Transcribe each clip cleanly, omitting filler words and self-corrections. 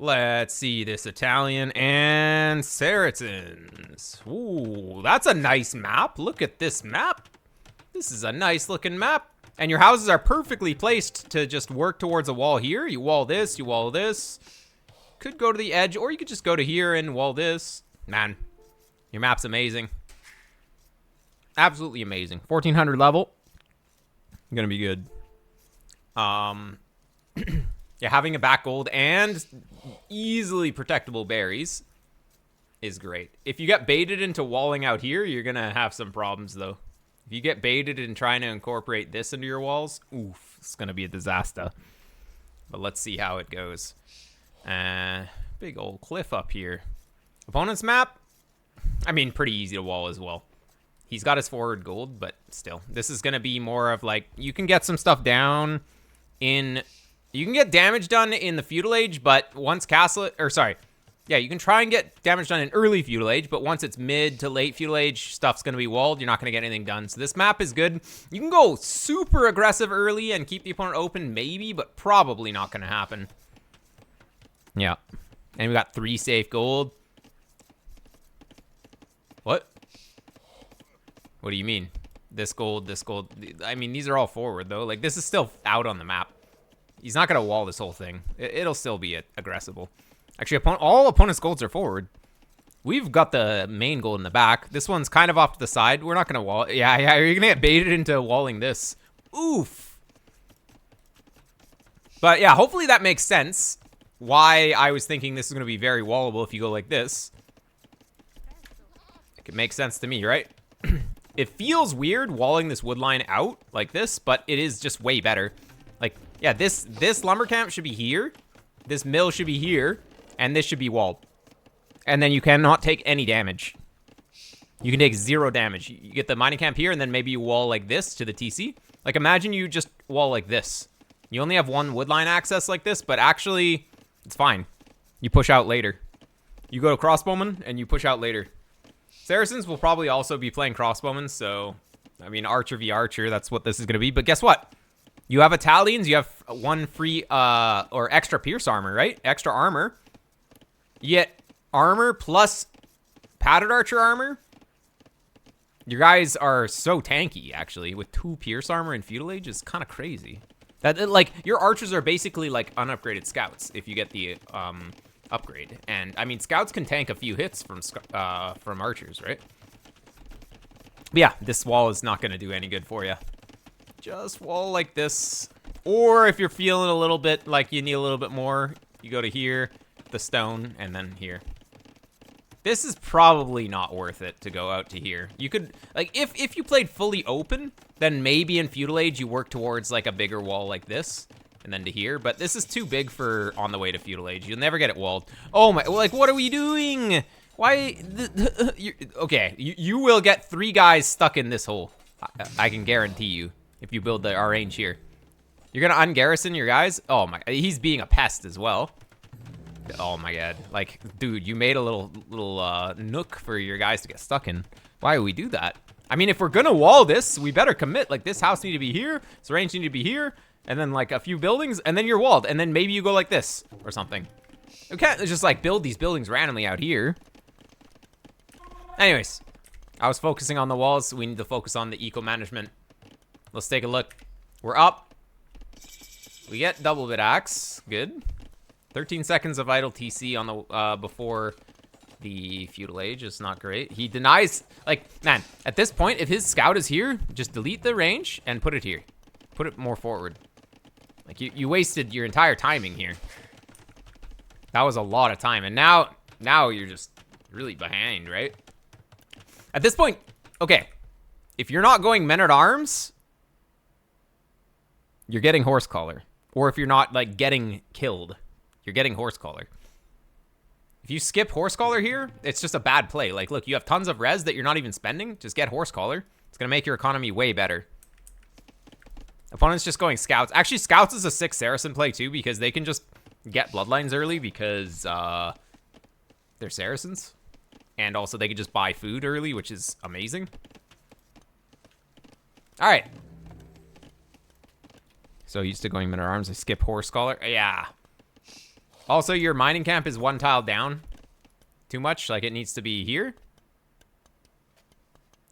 Let's see this Italian and Saracens. Ooh, that's a nice map. Look at this map. This is a nice looking map. And your houses are perfectly placed to just work towards a wall here. You wall this, you wall this. Could go to the edge, or you could just go to here and wall this. Man, your map's amazing. Absolutely amazing. 1400 level. Gonna be good. Yeah, having a back gold and easily protectable berries is great. If you get baited into walling out here, you're gonna have some problems though. If you get baited in trying to incorporate this into your walls, oof, it's gonna be a disaster. But let's see how it goes. Big old cliff up here. Opponent's map, I mean, pretty easy to wall as well. He's got his forward gold, but still. This is gonna be more of like, you can get some stuff down in... You can get damage done in the feudal age, but once castle... Or sorry. Yeah, you can try and get damage done in early feudal age, but once it's mid to late feudal age, stuff's going to be walled. You're not going to get anything done. So this map is good. You can go super aggressive early and keep the opponent open, maybe, but probably not going to happen. Yeah. And we got 3 safe gold. What? What do you mean? This gold, this gold. I mean, these are all forward, though. Like, this is still out on the map. He's not going to wall this whole thing. It'll still be aggressive. Actually, all opponents' golds are forward. We've got the main gold in the back. This one's kind of off to the side. We're not going to wall. Yeah, you're going to get baited into walling this. Oof. But yeah, hopefully that makes sense. Why I was thinking this is going to be very wallable if you go like this. It makes sense to me, right? It feels weird walling this wood line out like this, but it is just way better. Like, yeah, this lumber camp should be here. This mill should be here. And this should be walled. And then you cannot take any damage. You can take 0 damage. You get the mining camp here, and then maybe you wall like this to the TC. Like, imagine you just wall like this. You only have 1 woodline access like this, but actually, it's fine. You push out later. You go to crossbowman, and you push out later. Saracens will probably also be playing crossbowmen, so... I mean, archer v archer, that's what this is going to be. But guess what? You have Italians, you have 1 free, or extra pierce armor, right? Extra armor. You get armor plus padded archer armor. Your guys are so tanky, actually, with 2 pierce armor in feudal age is kind of crazy. Like, your archers are basically like unupgraded scouts if you get the upgrade. And I mean, scouts can tank a few hits from archers, right? But yeah, this wall is not going to do any good for you. Just wall like this. Or if you're feeling a little bit like you need a little bit more, you go to here, the stone, and then here. This is probably not worth it to go out to here. You could, like, if you played fully open, then maybe in feudal age you work towards like a bigger wall like this, and then to here. But this is too big for on the way to feudal age. You'll never get it walled. Oh my, like, what are we doing? Why? Okay, you will get 3 guys stuck in this hole. I can guarantee you. If you build our range here. You're gonna ungarrison your guys? Oh my, he's being a pest as well. Oh my god. Like, dude, you made a little nook for your guys to get stuck in. Why would we do that? I mean, if we're gonna wall this, we better commit. Like, this house need to be here, this range need to be here, and then like a few buildings, and then you're walled, and then maybe you go like this, or something. You can't just like build these buildings randomly out here. Anyways, I was focusing on the walls, so we need to focus on the eco-management. Let's take a look. We're up. We get double bit axe. Good. 13 seconds of idle TC on the before the feudal age is not great. He denies, like, man, at this point, if his scout is here, just delete the range and put it here. Put it more forward. Like, you wasted your entire timing here. That was a lot of time. And now you're just really behind, right? At this point, okay, if you're not going men-at-arms, you're getting horse collar. Or if you're not, like, getting killed, you're getting horse collar. If you skip horse collar here, it's just a bad play. Like, look, you have tons of res that you're not even spending. Just get horse collar. It's going to make your economy way better. Opponent's just going scouts. Actually, scouts is a 6 Saracen play, too, because they can just get bloodlines early because they're Saracens. And also, they can just buy food early, which is amazing. All right. So used to going men-at-arms, I skip horse collar. Yeah. Also, your mining camp is one tile down. Too much, like it needs to be here.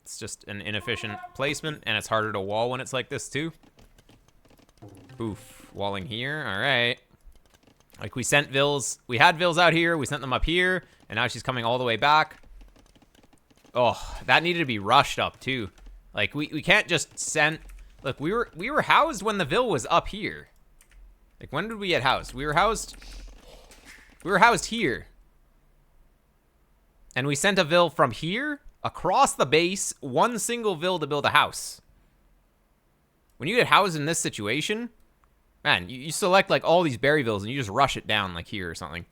It's just an inefficient placement, and it's harder to wall when it's like this too. Oof, walling here, all right. Like we sent Vils, we had Vils out here, we sent them up here, and now she's coming all the way back. Oh, that needed to be rushed up too. Like we can't just send, look, we were housed when the Vil was up here. Like when did we get housed? We were housed here. And we sent a Vil from here across the base, one single Vil to build a house. When you get housed in this situation, man, you select like all these berry Vils and you just rush it down like here or something.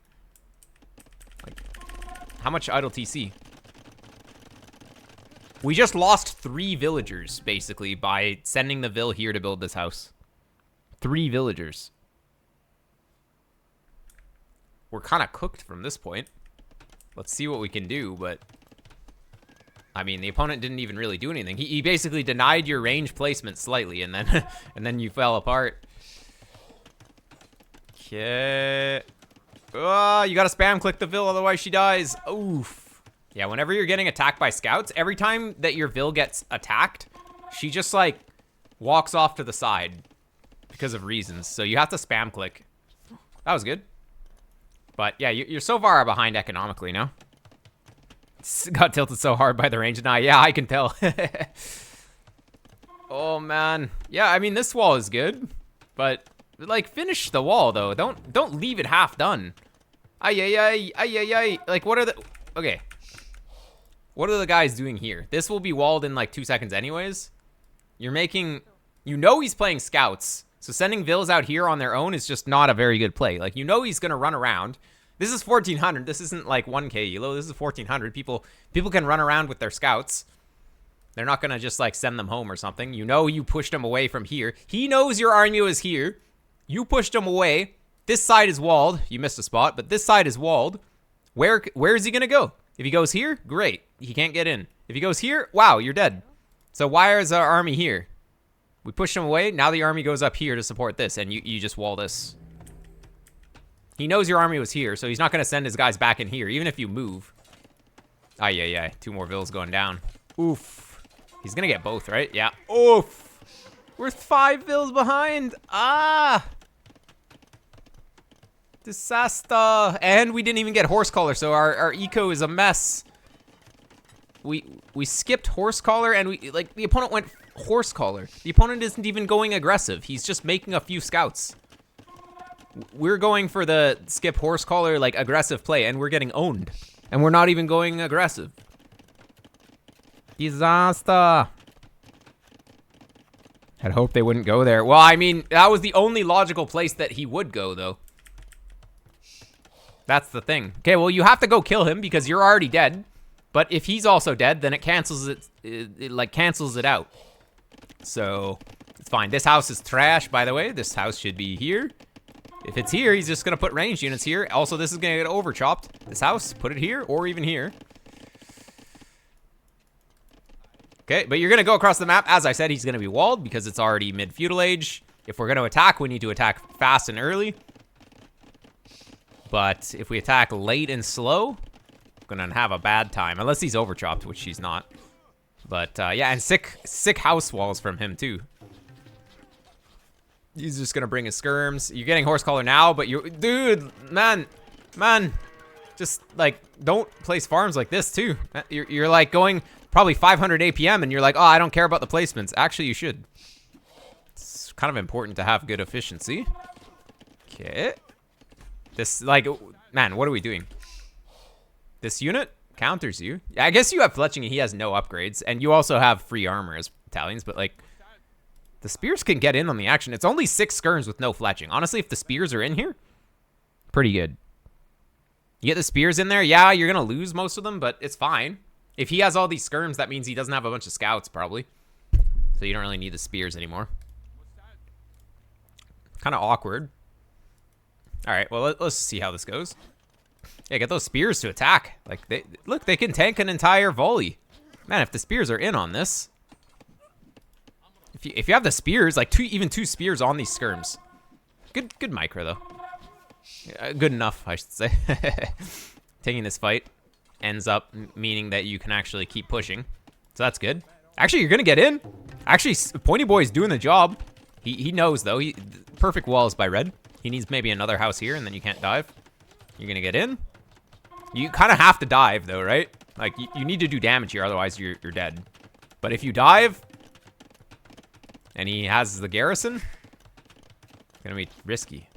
Like, how much idle TC? We just lost 3 villagers, basically, by sending the Vil here to build this house. 3 villagers. We're kind of cooked from this point. Let's see what we can do, but... I mean, the opponent didn't even really do anything. He basically denied your range placement slightly, and then and then you fell apart. Okay. Oh, you gotta spam click the Vil, otherwise she dies. Oof. Yeah, whenever you're getting attacked by scouts, every time that your Vil gets attacked, she just, like, walks off to the side because of reasons. So you have to spam click. That was good. But, yeah, you're so far behind economically now. Got tilted so hard by the range deny. Yeah, I can tell. Oh, man. Yeah, I mean, this wall is good. But, like, finish the wall, though. Don't leave it half done. Ay. Like, what are the... Okay. What are the guys doing here? This will be walled in, like, 2 seconds anyways. You're making... You know he's playing scouts. So sending Vils out here on their own is just not a very good play. Like, you know he's going to run around. This is 1,400. This isn't like 1K Elo. This is 1,400. People can run around with their scouts. They're not going to just, like, send them home or something. You know you pushed him away from here. He knows your army is here. You pushed him away. This side is walled. You missed a spot, but this side is walled. Where is he going to go? If he goes here, great. He can't get in. If he goes here, wow, you're dead. So why is our army here? We pushed him away. Now the army goes up here to support this, and you just wall this. He knows your army was here, so he's not going to send his guys back in here, even if you move. Ay. 2 more Vils going down. Oof. He's going to get both, right? Yeah. Oof. We're 5 Vils behind. Ah. Disaster. And we didn't even get horse collar, so our eco is a mess. We skipped horse collar, and the opponent went horse collar. The opponent isn't even going aggressive. He's just making a few scouts. We're going for the skip horse collar, like, aggressive play, and we're getting owned. And we're not even going aggressive. Disaster. I'd hope they wouldn't go there. Well, I mean, that was the only logical place that he would go, though. That's the thing. Okay, well, you have to go kill him because you're already dead. But if he's also dead, then it cancels it like, cancels it out. So, it's fine. This house is trash, by the way. This house should be here. If it's here, he's just going to put ranged units here. Also, this is going to get over-chopped. This house, put it here or even here. Okay, but you're going to go across the map. As I said, he's going to be walled because it's already mid-feudal age. If we're going to attack, we need to attack fast and early. But if we attack late and slow, we're going to have a bad time. Unless he's over-chopped, which he's not. But, yeah, and sick house walls from him, too. He's just gonna bring his skirms. You're getting horse collar now, but dude, man, just, like, don't place farms like this too. You're like going probably 500 APM, and you're like, oh, I don't care about the placements. Actually, you should. It's kind of important to have good efficiency. Okay. This, like, man, what are we doing? This unit counters you. I guess you have fletching, and he has no upgrades, and you also have free armor as battalions, but, like, the spears can get in on the action. It's only 6 skirms with no fletching. Honestly, if the spears are in here, pretty good. You get the spears in there, yeah, you're going to lose most of them, but it's fine. If he has all these skirms, that means he doesn't have a bunch of scouts, probably. So you don't really need the spears anymore. Kind of awkward. All right, well, let's see how this goes. Yeah, get those spears to attack. Like, look, they can tank an entire volley. Man, if the spears are in on this... If you have the spears, like even two spears on these skirms. Good micro, though. Good enough, I should say. Taking this fight ends up meaning that you can actually keep pushing. So that's good. Actually, you're going to get in. Actually, Pointy Boy's doing the job. He knows, though. Perfect walls by red. He needs maybe another house here, and then you can't dive. You're going to get in. You kind of have to dive, though, right? Like, you need to do damage here, otherwise you're dead. But if you dive, and he has the garrison, it's going to be risky.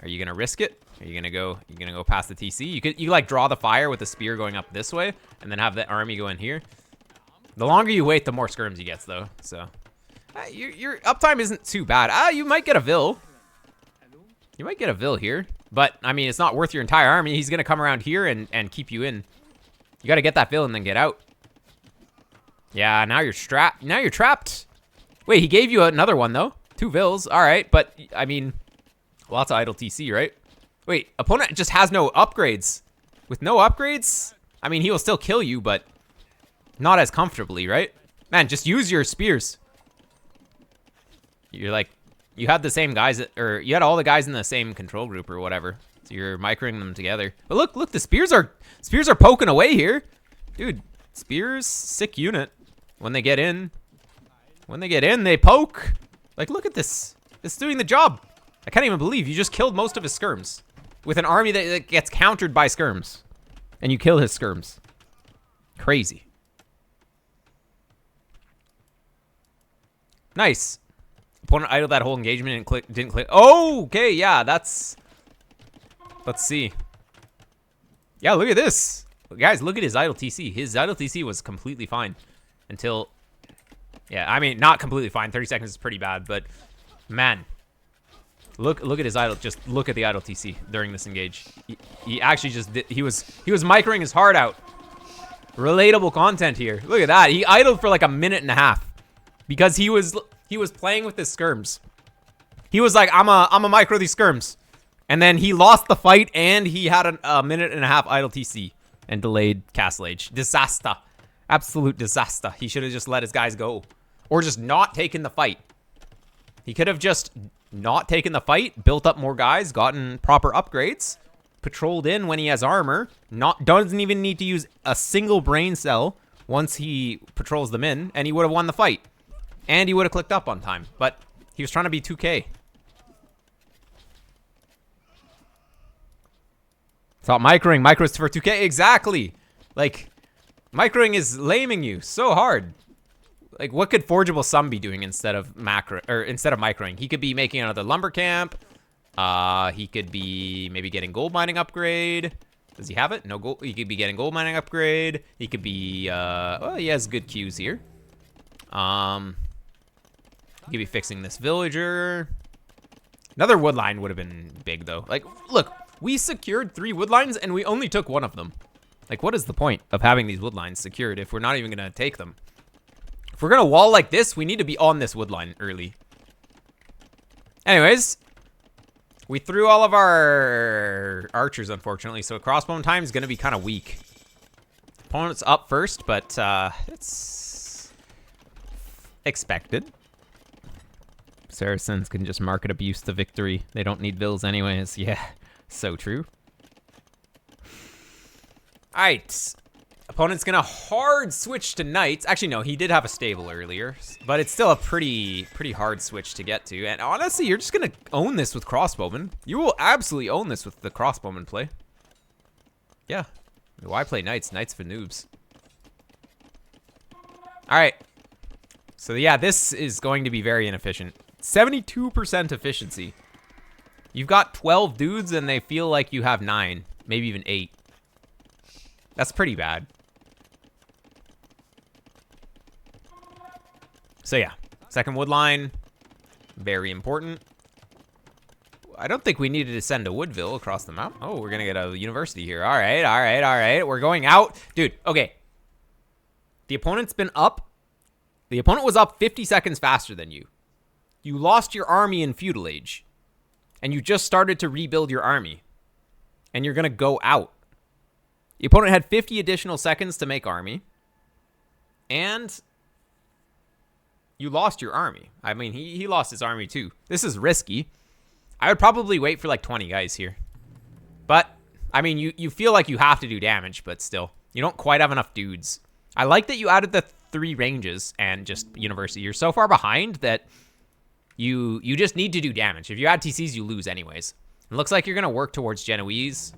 Are you going to risk it? Are you going to go past the TC? You could like draw the fire with the spear going up this way, and then have the army go in here. The longer you wait, the more skirms he gets, though. So, your uptime isn't too bad. You might get a Vil. You might get a Vil here. But, I mean, it's not worth your entire army. He's going to come around here and keep you in. You got to get that Vil and then get out. Yeah, now you're strapped. Now you're trapped. Wait, he gave you another one, though. 2 Vils. All right, but, I mean, lots of idle TC, right? Wait, opponent just has no upgrades. With no upgrades? I mean, he will still kill you, but not as comfortably, right? Man, just use your spears. You're like, you had the same guys, or you had all the guys in the same control group or whatever. So you're microing them together. But look, the spears are poking away here. Dude, spears, sick unit. When they get in, they poke. Like, look at this. It's doing the job. I can't even believe you just killed most of his skirms. With an army that gets countered by skirms. And you kill his skirms. Crazy. Nice. Opponent idled that whole engagement and didn't click. Oh, okay, yeah, that's... Let's see. Yeah, look at this. Guys, look at his idle TC. His idle TC was completely fine. Until... Yeah, I mean, not completely fine. 30 seconds is pretty bad, but... Man. Look at his idle. Just look at the idle TC during this engage. He actually just did... He was microing his heart out. Relatable content here. Look at that. He idled for like a minute and a half. Because he was playing with his skirms. He was like, I'm a micro these skirms. And then he lost the fight and he had a minute and a half idle TC and delayed Castle Age. Disaster. Absolute disaster. He should have just let his guys go. Or just not taken the fight. He could have just not taken the fight, built up more guys, gotten proper upgrades, patrolled in when he has armor, doesn't even need to use a single brain cell once he patrols them in, and he would have won the fight. And he would have clicked up on time, but he was trying to be 2K. Thought micros for 2K, exactly. Like, microing is laming you so hard. Like, what could Forgeable Sum be doing instead of microing? He could be making another lumber camp. He could be maybe getting gold mining upgrade. Does he have it? No gold. He could be getting gold mining upgrade. He could be, well, he has good queues here. He could be fixing this villager. Another wood line would have been big, though. Like, look, we secured 3 wood lines, and we only took 1 of them. Like, what is the point of having these wood lines secured if we're not even going to take them? If we're going to wall like this, we need to be on this wood line early. Anyways, we threw all of our archers, unfortunately, so crossbow time is going to be kind of weak. Opponent's up first, but it's expected. Saracens can just market abuse to victory. They don't need Vils anyways. Yeah, so true. All right. Opponent's gonna hard switch to knights. Actually, no, he did have a stable earlier, but it's still a pretty hard switch to get to. And honestly, you're just gonna own this with crossbowmen. You will absolutely own this with the crossbowman play. Yeah. Why play knights? Knights for noobs. All right. So yeah, this is going to be very inefficient. 72% efficiency. You've got 12 dudes and they feel like you have 9, maybe even 8. That's pretty bad. So yeah, second wood line, very important. I don't think we needed to send a Woodville across the map. Oh, we're gonna get a university here. All right. We're going out. Dude, okay. The opponent's been up. The opponent was up 50 seconds faster than you. You lost your army in feudal age. And you just started to rebuild your army. And you're gonna go out. The opponent had 50 additional seconds to make army. And you lost your army. I mean, he lost his army too. This is risky. I would probably wait for like 20 guys here. But, I mean, you feel like you have to do damage, but still. You don't quite have enough dudes. I like that you added the 3 ranges and just university. You're so far behind that you just need to do damage. If you add TCs, you lose anyways. It looks like you're going to work towards Genoese.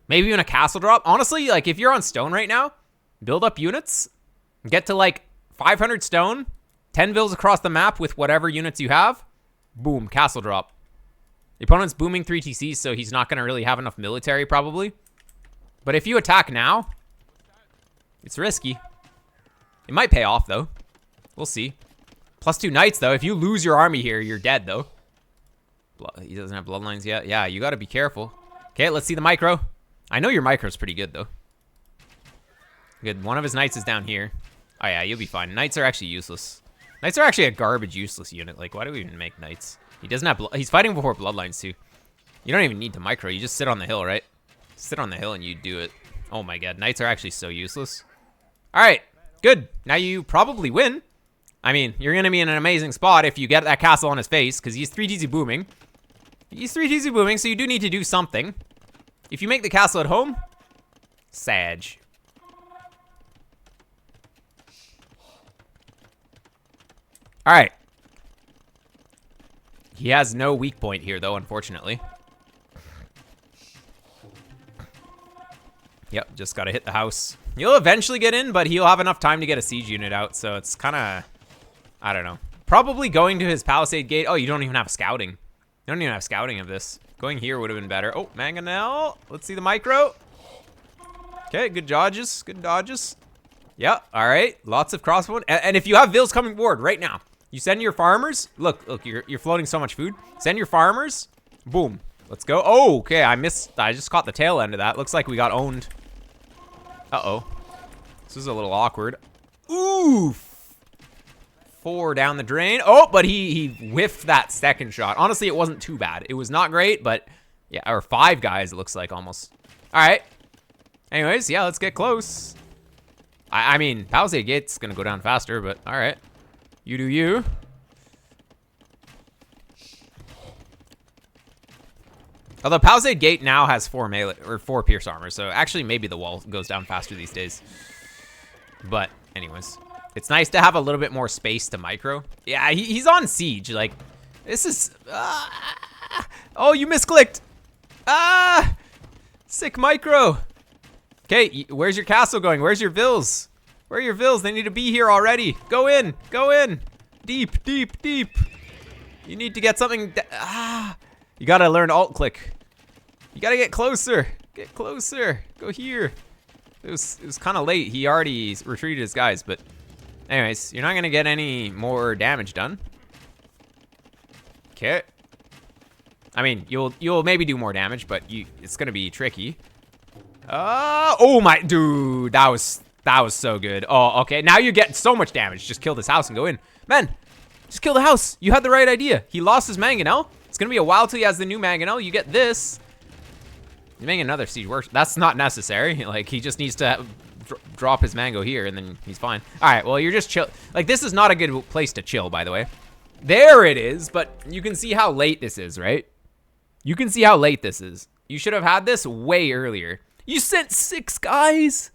Maybe even a castle drop. Honestly, like, if you're on stone right now, build up units. Get to, like, 500 stone. 10 vills across the map with whatever units you have. Boom, castle drop. The opponent's booming 3 TCs, so he's not going to really have enough military, probably. But if you attack now, it's risky. It might pay off, though. We'll see. +2 knights, though. If you lose your army here, you're dead, though. He doesn't have bloodlines yet. Yeah, you got to be careful. Okay, let's see the micro. I know your micro's pretty good, though. Good. One of his knights is down here. Oh, yeah, you'll be fine. Knights are actually useless. Knights are actually a garbage, useless unit. Like, why do we even make knights? He doesn't have... He's fighting before bloodlines, too. You don't even need to micro. You just sit on the hill, right? Sit on the hill and you do it. Oh, my God. Knights are actually so useless. All right. Good. Now you probably win. I mean, you're going to be in an amazing spot if you get that castle on his face, because he's 3 TC booming. He's 3 TC booming, so you do need to do something. If you make the castle at home, Sag. All right. He has no weak point here, though, unfortunately. Yep, just got to hit the house. He'll eventually get in, but he'll have enough time to get a siege unit out, so it's kind of, I don't know. Probably going to his palisade gate. Oh, you don't even have scouting. You don't even have scouting of this. Going here would have been better. Oh, mangonel. Let's see the micro. Okay, good dodges. Good dodges. Yeah, all right. Lots of crossbow. And if you have vills coming forward right now, you send your farmers. Look, you're floating so much food. Send your farmers. Boom. Let's go. Oh, okay. I just caught the tail end of that. Looks like we got owned. Uh-oh. This is a little awkward. Oof. 4 down the drain. Oh, but he whiffed that second shot. Honestly, it wasn't too bad. It was not great, but yeah, or 5 guys, it looks like almost. All right. Anyways, yeah, let's get close. I mean, Palisade Gate's gonna go down faster, but all right. You do you. Although Palisade Gate now has 4 melee or 4 pierce armor, so actually maybe the wall goes down faster these days. But anyways, it's nice to have a little bit more space to micro. Yeah, he's on siege. Like, this is... oh, you misclicked. Sick micro. Okay, where's your castle going? Where's your vills? Where are your vills? They need to be here already. Go in. Go in. Deep, deep, deep. You need to get something... You gotta learn alt click. You gotta get closer. Get closer. Go here. It was kind of late. He already retreated his guys, but anyways, you're not gonna get any more damage done. Okay. I mean, you'll maybe do more damage, but it's gonna be tricky. Oh my dude, that was so good. Oh, okay. Now you get so much damage. Just kill this house and go in. Man, just kill the house. You had the right idea. He lost his mangonel. It's gonna be a while till he has the new mangonel. You get this. You make another siege work. That's not necessary. Like, he just needs to drop his mango here, and then he's fine. All right, well, you're just chill. Like, this is not a good place to chill, by the way. There it is, but you can see how late this is, right? You can see how late this is. You should have had this way earlier. You sent 6 guys.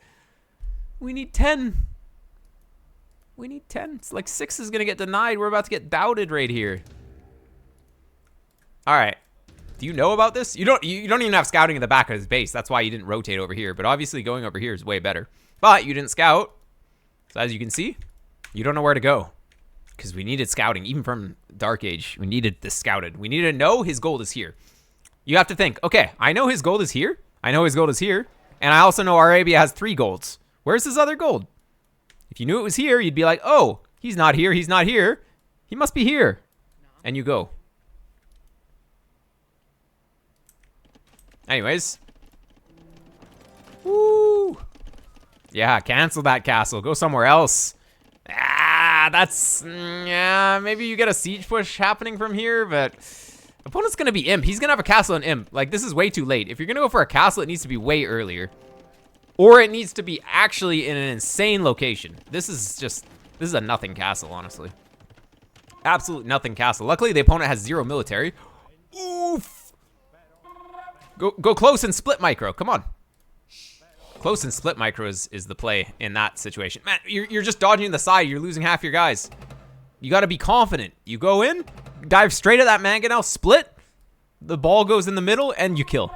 We need 10. We need 10. It's like 6 is gonna get denied. We're about to get doubted right here. All right. Do you know about this? You don't even have scouting in the back of his base. That's why you didn't rotate over here. But obviously going over here is way better. But you didn't scout. So as you can see, you don't know where to go. Because we needed scouting. Even from Dark Age, we needed this scouted. We needed to know his gold is here. You have to think, okay, I know his gold is here. I know his gold is here. And I also know Arabia has 3 golds. Where's his other gold? If you knew it was here, you'd be like, oh, he's not here. He's not here. He must be here. And you go. Anyways. Woo. Yeah, cancel that castle. Go somewhere else. That's... yeah, maybe you get a siege push happening from here, but... opponent's gonna be Imp. He's gonna have a castle and Imp. Like, this is way too late. If you're gonna go for a castle, it needs to be way earlier. Or it needs to be actually in an insane location. This is a nothing castle, honestly. Absolute nothing castle. Luckily, the opponent has 0 military. Oof. Go close and split micro. Come on. Close and split micro is the play in that situation. Man, you're just dodging the side. You're losing half your guys. You got to be confident. You go in, dive straight at that mangonel, split. The ball goes in the middle, and you kill.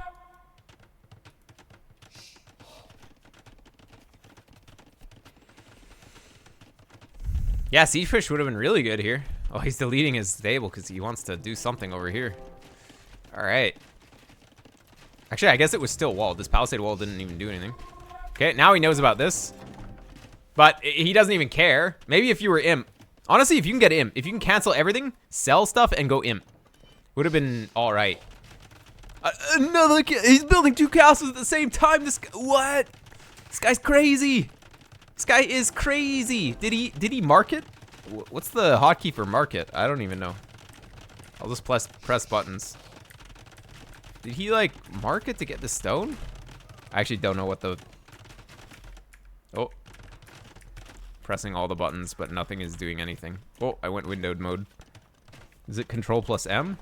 Yeah, Siege Push would have been really good here. Oh, he's deleting his stable because he wants to do something over here. All right. Actually, I guess it was still walled. This palisade wall didn't even do anything. Okay, now he knows about this. But he doesn't even care. Maybe if you were Imp. Honestly, if you can get Imp, if you can cancel everything, sell stuff, and go Imp, would have been all right. Another he's building 2 castles at the same time. What? This guy's crazy. This guy is crazy. Did he mark it? What's the hotkey for market? I don't even know. I'll just press buttons. Did he like mark it to get the stone? I actually don't know what the... Oh. Pressing all the buttons, but nothing is doing anything. Oh, I went windowed mode. Is it control plus M?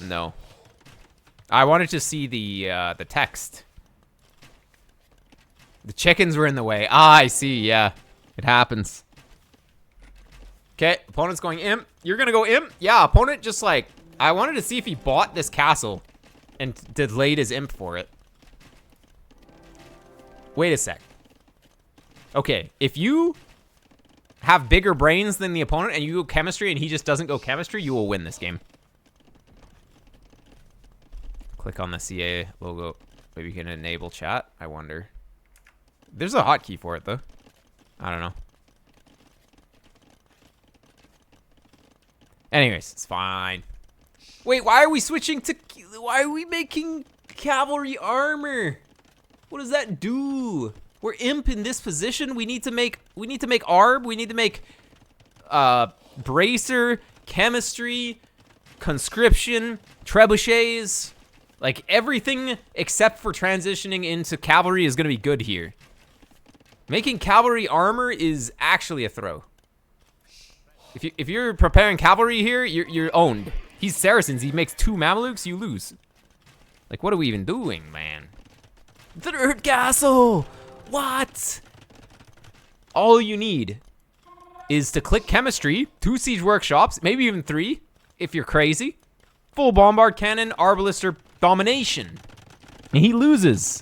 No. I wanted to see the text. The chickens were in the way. Ah, I see, yeah. It happens. Okay, opponent's going Imp. You're gonna go Imp? Yeah, opponent just like... I wanted to see if he bought this castle and delayed his Imp for it. Wait a sec. Okay, if you have bigger brains than the opponent and you go chemistry and he just doesn't go chemistry, you will win this game. Click on the CA logo. Maybe you can enable chat, I wonder. There's a hotkey for it, though. I don't know. Anyways, it's fine. Wait, why are we switching to... Why are we making cavalry armor? What does that do? We're Imp in this position. We need to make ARB. We need to make Bracer, Chemistry, Conscription, Trebuchets. Like, everything except for transitioning into cavalry is going to be good here. Making cavalry armor is actually a throw. If you're preparing cavalry here, you're owned. He's Saracens. He makes 2 Mamelukes. You lose. Like, what are we even doing, man? Third castle. What? All you need is to click chemistry, 2 siege workshops, maybe even 3, if you're crazy. Full bombard cannon, arbalister domination. And he loses.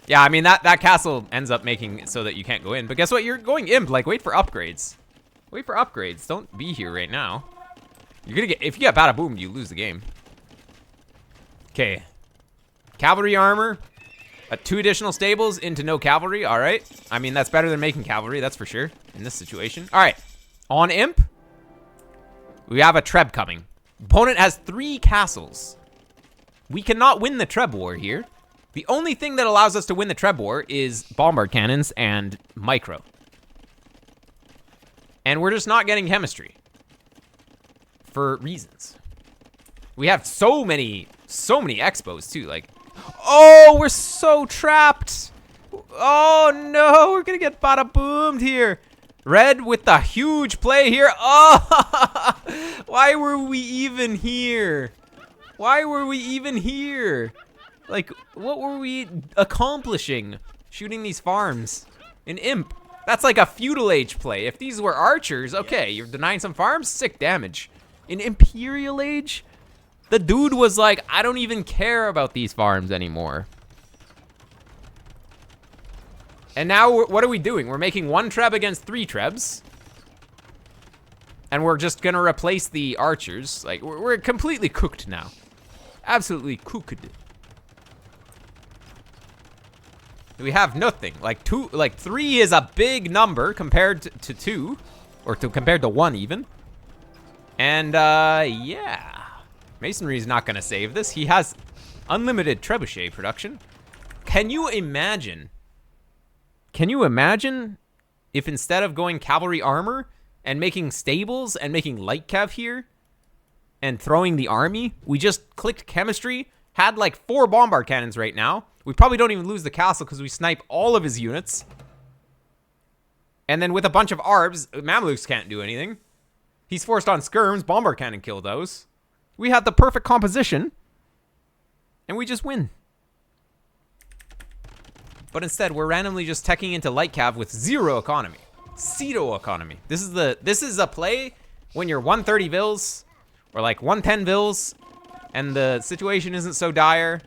Yeah, I mean, that castle ends up making it so that you can't go in. But guess what? You're going Imp. Like, wait for upgrades. Wait for upgrades. Don't be here right now. You're gonna get... If you get bada boom, you lose the game. Okay. Cavalry armor. 2 additional stables into no cavalry. All right. I mean, that's better than making cavalry. That's for sure. In this situation. All right. On Imp. We have a Treb coming. Opponent has 3 castles. We cannot win the Treb war here. The only thing that allows us to win the Treb war is bombard cannons and micro. And we're just not getting chemistry. For reasons. We have so many expos too, like... Oh, we're so trapped! Oh no, we're gonna get bada boomed here. Red with the huge play here. Oh, why were we even here? Why were we even here? Like, what were we accomplishing? Shooting these farms in Imp. That's like a feudal age play. If these were archers, okay, you're denying some farms, sick damage. In Imperial age, the dude was like, I don't even care about these farms anymore. And now, what are we doing? We're making 1 Treb against 3 Trebs. And we're just gonna replace the archers. Like, we're completely cooked now. Absolutely cooked. We have nothing. Like 3 is a big number compared to 2. Or compared to 1 even. And, yeah. Masonry is not gonna save this. He has unlimited trebuchet production. Can you imagine? Can you imagine if instead of going cavalry armor and making stables and making light cav here and throwing the army, we just clicked chemistry, had like 4 bombard cannons right now. We probably don't even lose the castle because we snipe all of his units. And then with a bunch of arbs, Mamelukes can't do anything. He's forced on skirms, bombard cannon kill those. We had the perfect composition. and we just win. But instead, we're randomly just teching into light cav with 0 economy. 0 economy. This is a play when you're 130 vils or like 110 vils and the situation isn't so dire.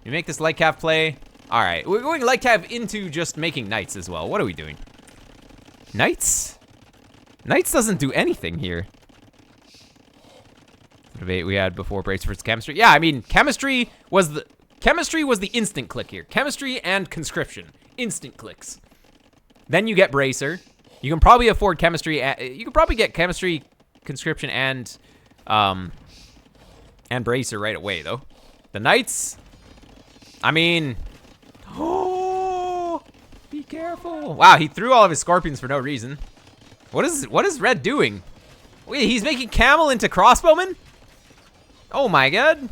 You make this light cav play. All right, we're going light cav into just making knights as well. What are we doing? Knights? Knights doesn't do anything here. The debate we had before Brace versus chemistry. Yeah, I mean, chemistry was the instant click here. Chemistry and conscription, instant clicks. Then you get bracer. You can probably afford chemistry. You can probably get chemistry, conscription, and bracer right away though. The knights. I mean, oh, be careful! Wow, he threw all of his scorpions for no reason. What is Red doing? Wait, he's making camel into crossbowman? Oh my god.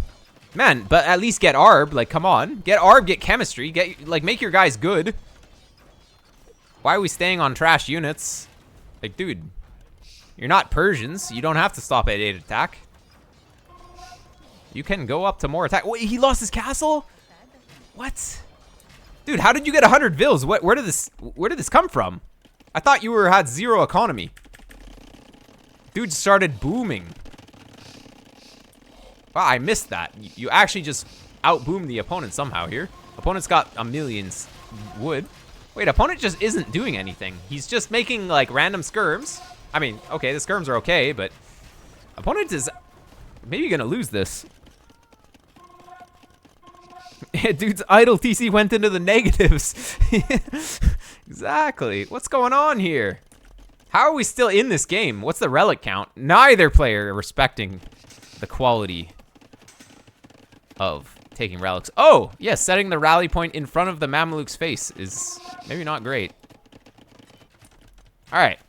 Man, but at least get Arb, like come on. Get Arb, get chemistry, make your guys good. Why are we staying on trash units? Like, dude, you're not Persians. You don't have to stop at 8 attack. You can go up to more attack. Wait, he lost his castle? What? Dude, how did you get 100 vils? Where did this come from? I thought you had 0 economy. Dude started booming. Wow, I missed that. You actually just out-boomed the opponent somehow here. Opponent's got a million wood. Wait, opponent just isn't doing anything. He's just making, like, random skirms. I mean, okay, the skirms are okay, but opponent is maybe gonna lose this. Dude's idle TC went into the negatives. Exactly. What's going on here? How are we still in this game? What's the relic count? Neither player respecting the quality of taking relics. Oh, yes, setting the rally point in front of the Mameluke's face is maybe not great. All right.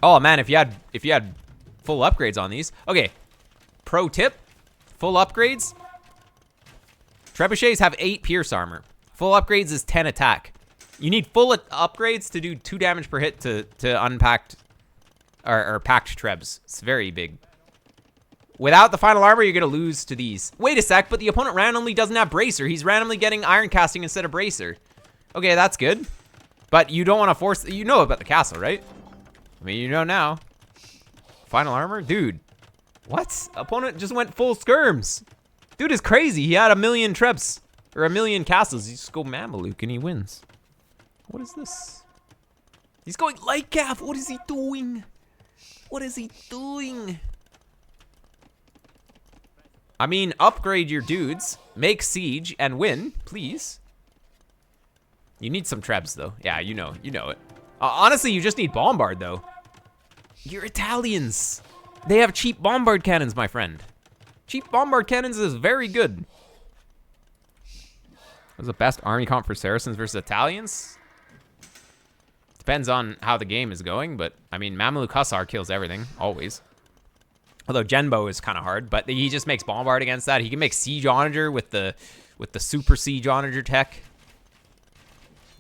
Oh man, if you had full upgrades on these. Okay. Pro tip, full upgrades. Trebuchets have 8 pierce armor. Full upgrades is 10 attack. You need full upgrades to do 2 damage per hit to unpacked or packed trebs. It's very big. Without the final armor, you're gonna lose to these. Wait a sec, but the opponent randomly doesn't have bracer. He's randomly getting iron casting instead of bracer. Okay, that's good. But you don't want to force. You know about the castle, right? I mean, you know now. Final armor, dude. What? Opponent just went full skirms. Dude is crazy. He had 1 million trebs or 1 million castles. He just go Mameluke and he wins. What is this? He's going light cav. What is he doing? What is he doing? I mean, upgrade your dudes, make siege, and win, please. You need some trebs, though. Yeah, you know it. Honestly, you just need bombard, though. You're Italians. They have cheap bombard cannons, my friend. Cheap bombard cannons is very good. What's the best army comp for Saracens versus Italians? Depends on how the game is going, but I mean, Mameluke Hussar kills everything, always. Although Genbo is kind of hard, but he just makes bombard against that. He can make siege onager with the super siege onager tech.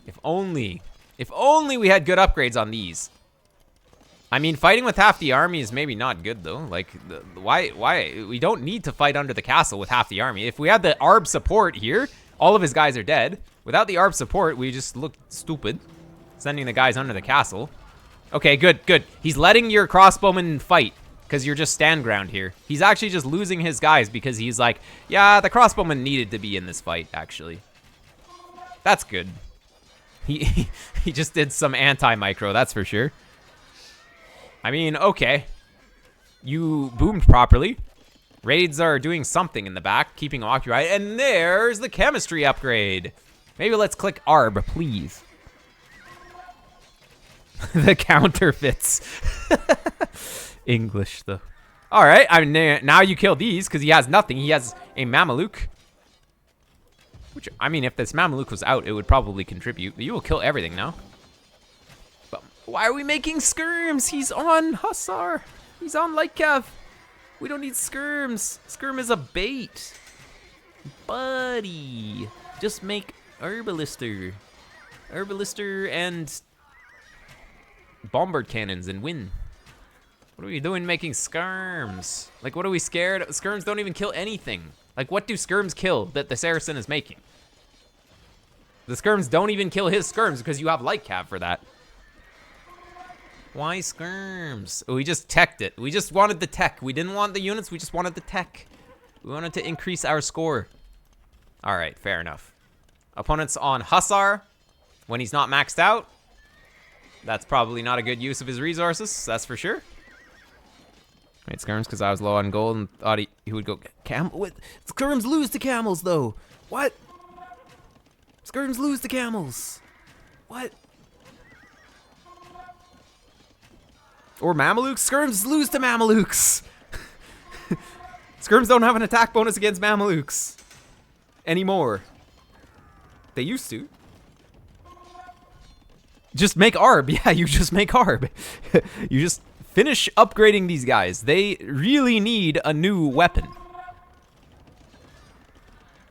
If only we had good upgrades on these. I mean, fighting with half the army is maybe not good though. Like, why? We don't need to fight under the castle with half the army. If we had the Arb support here, all of his guys are dead. Without the Arb support, we just look stupid, sending the guys under the castle. Okay, good. He's letting your crossbowmen fight. Because you're just stand ground here. He's actually just losing his guys because he's like, yeah, the crossbowman needed to be in this fight, actually. That's good. He just did some anti-micro, that's for sure. I mean, okay. You boomed properly. Raids are doing something in the back, keeping them occupied. And there's the chemistry upgrade. Maybe let's click Arb, please. The counterfeits. English, though. All right, I mean, now you kill these because he has nothing. He has a Mameluke. Which, I mean, if this Mameluke was out, it would probably contribute. But you will kill everything now. But why are we making skirms? He's on Hussar. He's on light cav. We don't need skirms. Skirm is a bait. Buddy. Just make Herbalister. Herbalister and bombard cannons and win. What are we doing making skirms? Like, what are we scared of? Skirms don't even kill anything. Like, what do skirms kill that the Saracen is making? The skirms don't even kill his skirms because you have light cav for that. Why skirms? Oh, we just teched it. We just wanted the tech. We didn't want the units. We just wanted the tech. We wanted to increase our score. All right, fair enough. Opponent's on Hussar when he's not maxed out. That's probably not a good use of his resources. That's for sure. Wait, skirms because I was low on gold and thought he would go camel. What? Skirms lose to camels though. What? Skirms lose to camels. What? Or Mamelukes? Skirms lose to Mamelukes. Skirms don't have an attack bonus against Mamelukes anymore. They used to. Just make Arb. Yeah, you just make Arb. You just finish upgrading these guys. They really need a new weapon.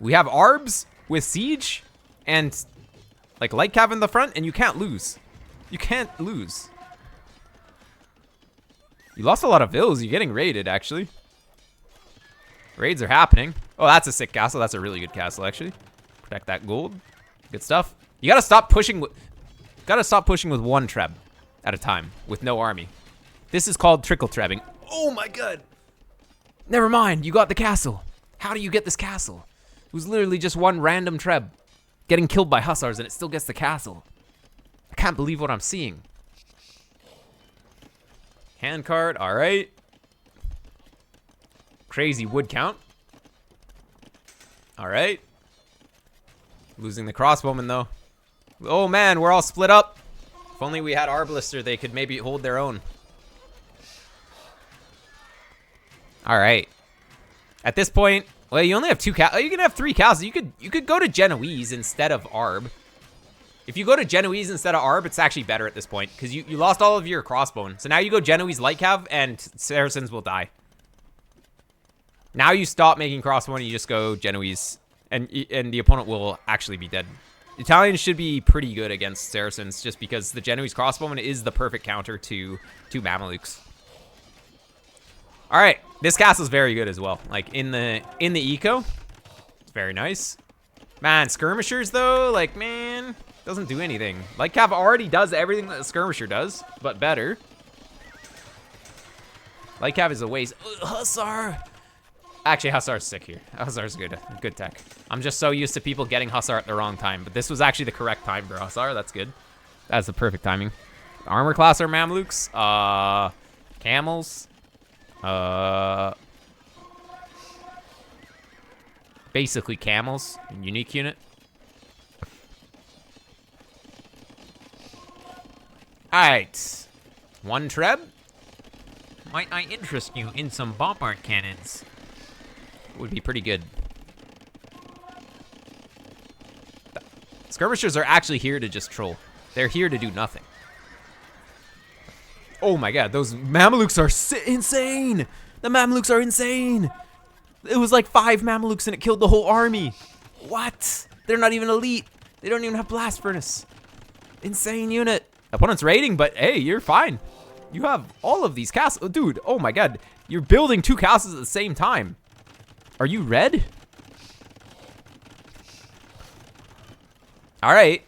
We have Arbs with Siege and like Light Cav in the front, and you can't lose. You can't lose. You lost a lot of vills. You're getting raided, actually. Raids are happening. Oh, that's a sick castle. That's a really good castle, actually. Protect that gold. Good stuff. You gotta stop pushing with... Gotta stop pushing with one treb at a time with no army. This is called trickle trebbing. Oh my god. Never mind, you got the castle. How do you get this castle? It was literally just one random treb getting killed by hussars and it still gets the castle. I can't believe what I'm seeing. Hand card, all right. Crazy wood count. All right. Losing the crossbowman though. Oh man, we're all split up. If only we had Arblister, they could maybe hold their own. All right. At this point, well, you only have two castles. You can have three castles. You could go to Genoese instead of Arb. If you go to Genoese instead of Arb, it's actually better at this point because you lost all of your crossbone. So now you go Genoese Light Cav and Saracens will die. Now you stop making crossbone and you just go Genoese and the opponent will actually be dead. Italians should be pretty good against Saracens just because the Genoese crossbowman is the perfect counter to Mamelukes. All right, this castle's very good as well. Like in the eco, it's very nice. Man, skirmishers though, like man, doesn't do anything. Light Cav already does everything that a skirmisher does, but better. Light Cav is a waste. Hussar. Actually, Hussar's sick here. Hussar's good tech. I'm just so used to people getting Hussar at the wrong time, but this was actually the correct time for Hussar. That's good. That's the perfect timing. Armor class are Mamelukes. Camels. Basically camels. Unique unit. Alright. One treb. Might I interest you in some bombard cannons? Would be pretty good. Skirmishers are actually here to just troll. They're here to do nothing. Oh my god, those Mamelukes are insane! The Mamelukes are insane! It was like 5 Mamelukes and it killed the whole army. What? They're not even elite. They don't even have blast furnace. Insane unit. Opponent's raiding, but hey, you're fine. You have all of these castles. Dude, oh my god. You're building 2 castles at the same time. Are you red? All right.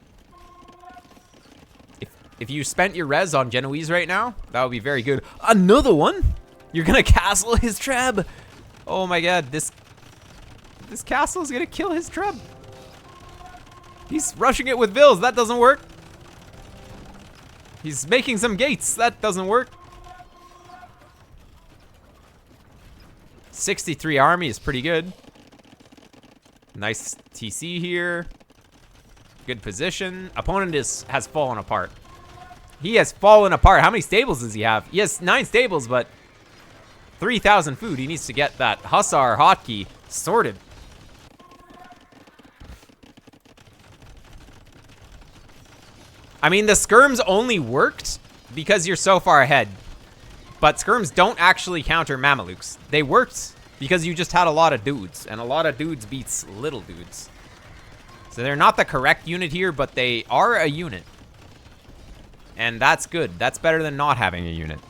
If you spent your res on Genoese right now, that would be very good. Another one? You're gonna castle his treb. Oh my god, this castle is gonna kill his treb. He's rushing it with vills. That doesn't work. He's making some gates. That doesn't work. 63 army is pretty good. Nice TC here. Good position. Opponent has fallen apart. He has fallen apart. How many stables does he have? He has 9 stables, but 3,000 food. He needs to get that Hussar hotkey sorted. I mean, the skirms only worked because you're so far ahead. But skirms don't actually counter Mamelukes. They worked because you just had a lot of dudes, and a lot of dudes beats little dudes. So they're not the correct unit here, but they are a unit. And that's good. That's better than not having a unit.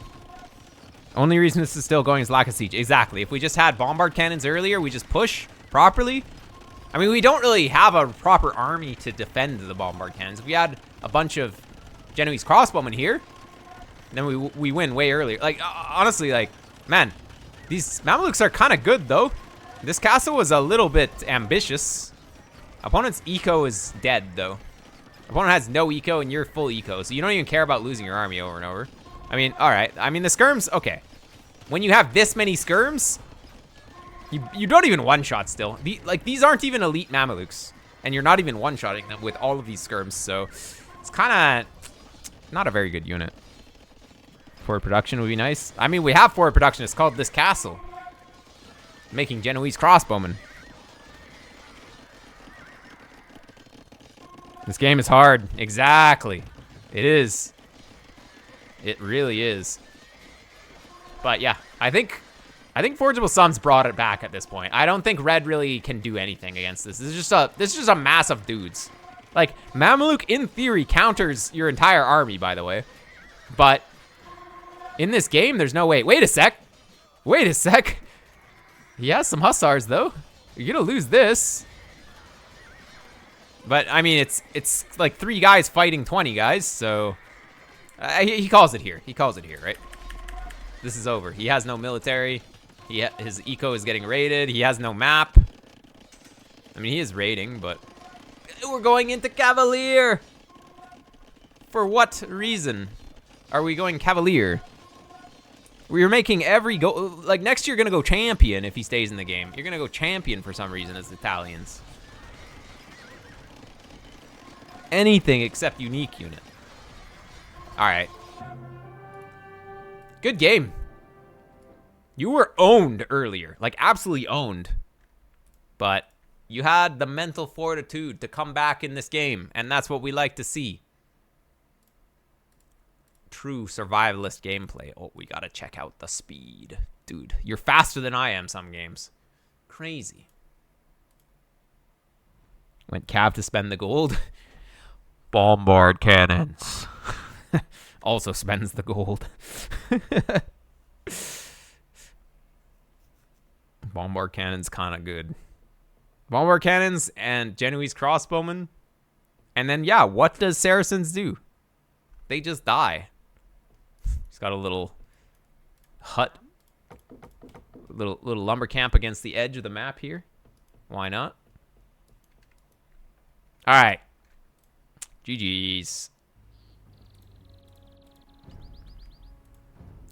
Only reason this is still going is lack of siege. Exactly. If we just had bombard cannons earlier, we just push, properly. I mean, we don't really have a proper army to defend the bombard cannons. If we had a bunch of Genoese crossbowmen here, then we win way earlier. Like, honestly, like, man, these Mamelukes are kind of good, though. This castle was a little bit ambitious. Opponent's eco is dead, though. Opponent has no eco, and you're full eco, so you don't even care about losing your army over and over. I mean, all right. I mean, the skirms, okay. When you have this many skirms, you don't even one-shot still. Like, these aren't even elite Mamelukes, and you're not even one-shotting them with all of these skirms, so it's kind of not a very good unit. Forward production would be nice. I mean, we have forward production. It's called this castle. Making Genoese crossbowmen. This game is hard. Exactly. It is. It really is. But yeah, I think Forgeable Sons brought it back at this point. I don't think Red really can do anything against this. This is just a mass of dudes. Like, Mameluke in theory counters your entire army, by the way. But in this game, there's no way. Wait a sec. Wait a sec. He has some Hussars, though. You're gonna lose this. But, I mean, it's like 3 guys fighting 20 guys, so... he calls it here. He calls it here, right? This is over. He has no military. His eco is getting raided. He has no map. I mean, he is raiding, but... We're going into Cavalier! For what reason are we going Cavalier? We're making every go... Like, next year, you're gonna go champion if he stays in the game. You're gonna go champion for some reason as Italians. Anything except unique unit. Alright. Good game. You were owned earlier. Like, absolutely owned. But you had the mental fortitude to come back in this game. And that's what we like to see. True survivalist gameplay. Oh, we gotta check out the speed. Dude, you're faster than I am some games. Crazy. Went Cav to spend the gold. Bombard cannons. Also spends the gold. Bombard cannons kind of good. Bombard cannons and Genoese crossbowmen. And then, yeah, what does Saracens do? They just die. He's got a little hut. Little lumber camp against the edge of the map here. Why not? All right. GG's.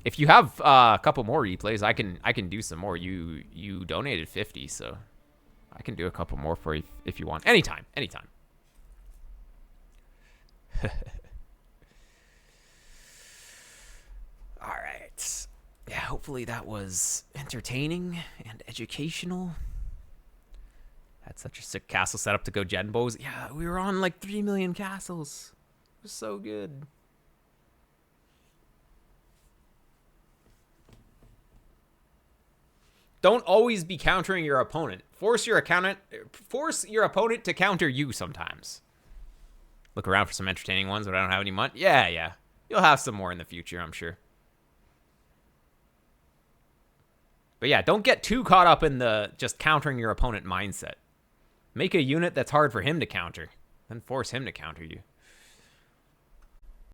If you have a couple more replays, I can do some more. You donated 50, so I can do a couple more for you if you want. Anytime. All right. Yeah, hopefully that was entertaining and educational. Had such a sick castle set up to go Genbos. Yeah, we were on like 3 million castles. It was so good. Don't always be countering your opponent. Force your opponent to counter you sometimes. Look around for some entertaining ones, but I don't have any money. Yeah. You'll have some more in the future, I'm sure. But yeah, don't get too caught up in the just countering your opponent mindset. Make a unit that's hard for him to counter, then force him to counter you.